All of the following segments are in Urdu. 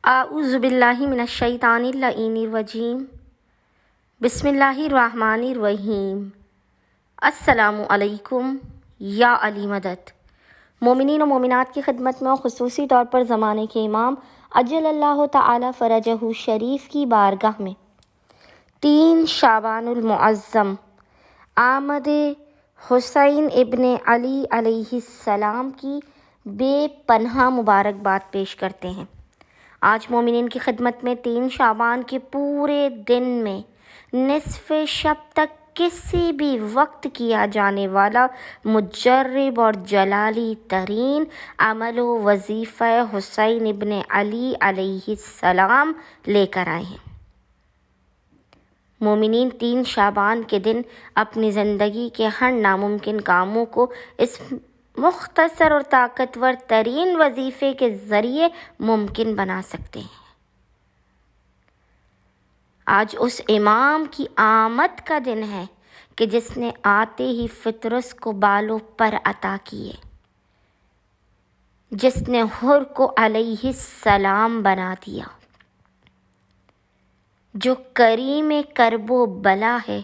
اعوذ باللہ من الشیطان اللعین الرجیم بسم اللہ الرحمن الرحیم۔ السلام علیکم یا علی مدد۔ مومنین و مومنات کی خدمت میں اور خصوصی طور پر زمانے کے امام عجل اللہ تعالی فرجہ شریف کی بارگاہ میں 3 شعبان المعظم آمد حسین ابن علی علیہ السلام کی بے پناہ مبارکباد پیش کرتے ہیں۔ آج مومنین کی خدمت میں 3 شعبان کے پورے دن میں نصف شب تک کسی بھی وقت کیا جانے والا مجرب اور جلالی ترین عمل و وظیفہ حسین ابن علی علیہ السلام لے کر آئے ہیں۔ مومنین 3 شعبان کے دن اپنی زندگی کے ہر ناممکن کاموں کو اس مختصر اور طاقتور ترین وظیفے کے ذریعے ممکن بنا سکتے ہیں۔ آج اس امام کی آمد کا دن ہے کہ جس نے آتے ہی فطرس کو بالوں پر عطا کیے، جس نے حر کو علیہ السلام بنا دیا، جو کریم کرب و بلا ہے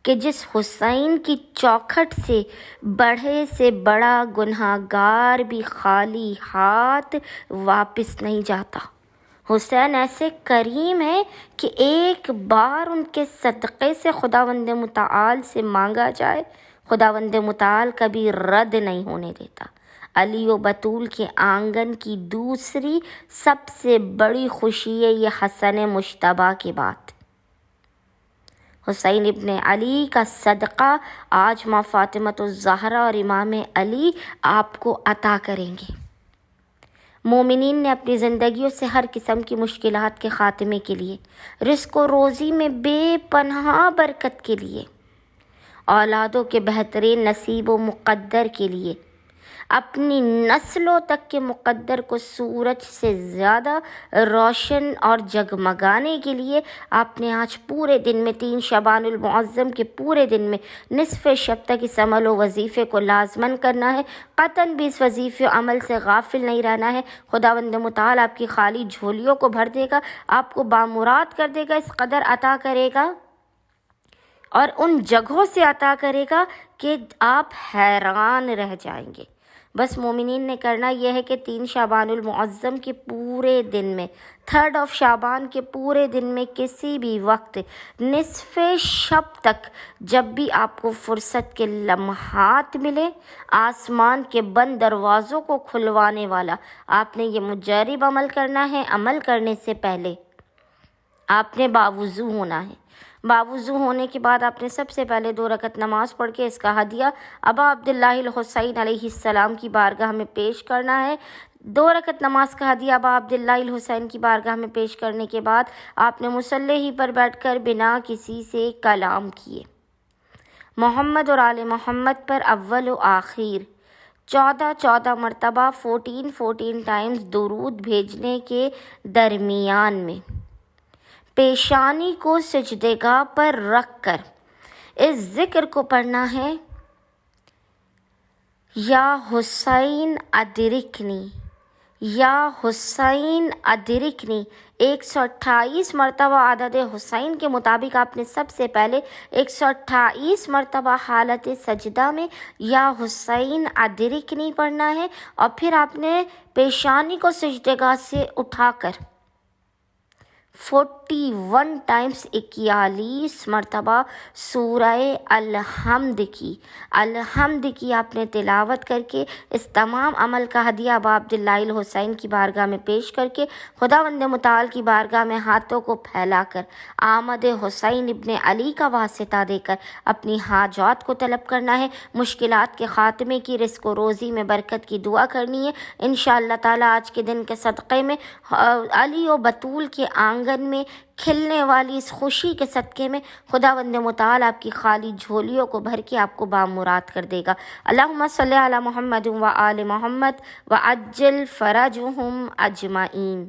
کہ جس حسین کی چوکھٹ سے بڑا گنہگار بھی خالی ہاتھ واپس نہیں جاتا۔ حسین ایسے کریم ہے کہ ایک بار ان کے صدقے سے خداوند متعال سے مانگا جائے، خداوند متعال کبھی رد نہیں ہونے دیتا۔ علی و بطول کے آنگن کی دوسری سب سے بڑی خوشی ہے یہ حسن مجتبیٰ کی بات۔ حسین ابن علی کا صدقہ آج ماں فاطمۃ الزہرا اور امام علی آپ کو عطا کریں گے۔ مومنین نے اپنی زندگیوں سے ہر قسم کی مشکلات کے خاتمے کے لیے، رزق و روزی میں بے پناہ برکت کے لیے، اولادوں کے بہترین نصیب و مقدر کے لیے، اپنی نسلوں تک کے مقدر کو سورج سے زیادہ روشن اور جگمگانے کے لیے آپ نے آج پورے دن میں 3 شعبان المعظم کے پورے دن میں نصف شب تک اس عمل و وظیفے کو لازماً کرنا ہے۔ قطعاً بھی اس وظیفے و عمل سے غافل نہیں رہنا ہے۔ خداوند متعال آپ کی خالی جھولیوں کو بھر دے گا، آپ کو بامراد کر دے گا، اس قدر عطا کرے گا اور ان جگہوں سے عطا کرے گا کہ آپ حیران رہ جائیں گے۔ بس مومنین نے کرنا یہ ہے کہ 3 شعبان المعظم کے پورے دن میں، 3rd آف شعبان کے پورے دن میں کسی بھی وقت نصف شب تک جب بھی آپ کو فرصت کے لمحات ملے، آسمان کے بند دروازوں کو کھلوانے والا آپ نے یہ مجرب عمل کرنا ہے۔ عمل کرنے سے پہلے آپ نے باوضو ہونا ہے۔ باوضو ہونے کے بعد آپ نے سب سے پہلے 2 رکعت نماز پڑھ کے اس کا ہدیہ ابا عبداللہ الحسین علیہ السلام کی بارگاہ میں پیش کرنا ہے۔ 2 رکعت نماز کا ہدیہ ابا عبداللہ الحسین کی بارگاہ میں پیش کرنے کے بعد آپ نے مصلی ہی پر بیٹھ کر بنا کسی سے کلام کیے محمد اور آل محمد پر اول و آخر 14 مرتبہ 14 ٹائمز درود بھیجنے کے درمیان میں پیشانی کو سجدگاہ پر رکھ کر اس ذکر کو پڑھنا ہے، یا حسین ادرکنی، یا حسین ادرکنی۔ 128 مرتبہ عدد حسین کے مطابق آپ نے سب سے پہلے 128 مرتبہ حالت سجدہ میں یا حسین ادرکنی پڑھنا ہے، اور پھر آپ نے پیشانی کو سجدگاہ سے اٹھا کر 41 ٹائمز 41 مرتبہ سورہ الحمد کی آپ نے تلاوت کر کے اس تمام عمل کا ہدیہ ابا عبداللہ الحسین کی بارگاہ میں پیش کر کے خداوند متعال کی بارگاہ میں ہاتھوں کو پھیلا کر آمد حسین ابن علی کا واسطہ دے کر اپنی حاجات کو طلب کرنا ہے، مشکلات کے خاتمے کی، رزق و روزی میں برکت کی دعا کرنی ہے۔ انشاءاللہ تعالی آج کے دن کے صدقے میں علی و بطول کے آنگن میں کھلنے والی اس خوشی کے صدقے میں خداوند متعال آپ کی خالی جھولیوں کو بھر کے آپ کو بامراد کر دے گا۔ اللہم صلی علی محمد و آل محمد وعجل فرجہم اجمعین۔